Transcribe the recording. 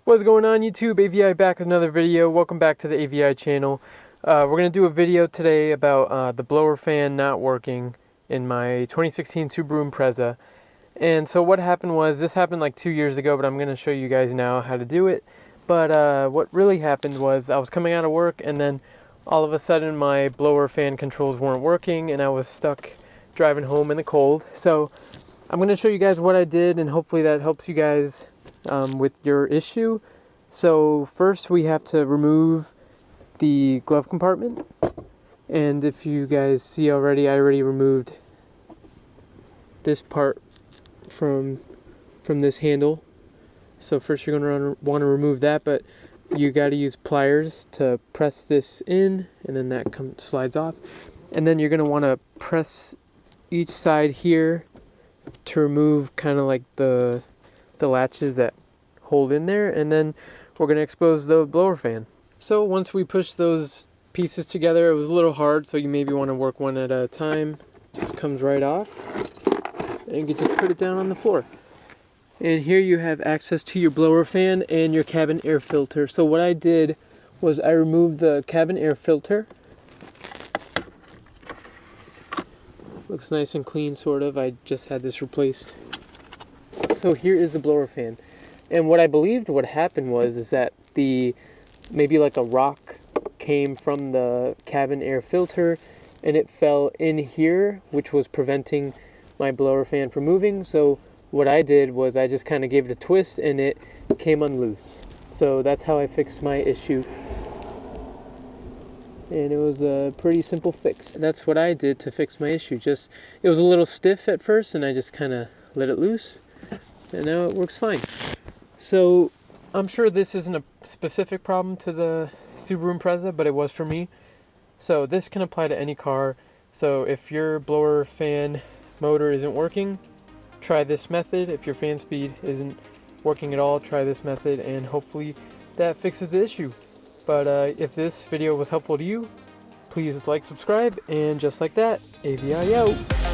What's going on YouTube? AVI back with another video. Welcome back to the AVI channel. We're going to do a video today about the blower fan not working in my 2016 Subaru Impreza. And so what happened was, this happened like 2 years ago, but I'm going to show you guys now how to do it. But what really happened was I was coming out of work and then all of a sudden my blower fan controls weren't working and I was stuck driving home in the cold. So I'm going to show you guys what I did and hopefully that helps you guys with your issue. So first we have to remove the glove compartment, and if you guys see already, I already removed this part from this handle. So first you're going to want to remove that, but you got to use pliers to press this in, and then that slides off. And then you're going to want to press each side here to remove kind of like the latches that hold in there, and then we're going to expose the blower fan. So once we push those pieces together, it was a little hard, so you maybe want to work one at a time. Just comes right off and you just put it down on the floor. And here you have access to your blower fan and your cabin air filter. So what I did was I removed the cabin air filter. Looks nice and clean, sort of. I just had this replaced. So here is the blower fan. And what I believed what happened was is that maybe like a rock came from the cabin air filter and it fell in here, which was preventing my blower fan from moving. So what I did was I just kind of gave it a twist and it came unloose. So that's how I fixed my issue. And it was a pretty simple fix. That's what I did to fix my issue. It was a little stiff at first and I just kind of let it loose. And now it works fine. So I'm sure this isn't a specific problem to the Subaru Impreza, but it was for me. So this can apply to any car. So if your blower fan motor isn't working, try this method. If your fan speed isn't working at all, try this method, and hopefully that fixes the issue. But if this video was helpful to you, please like, subscribe, and just like that, AVI out.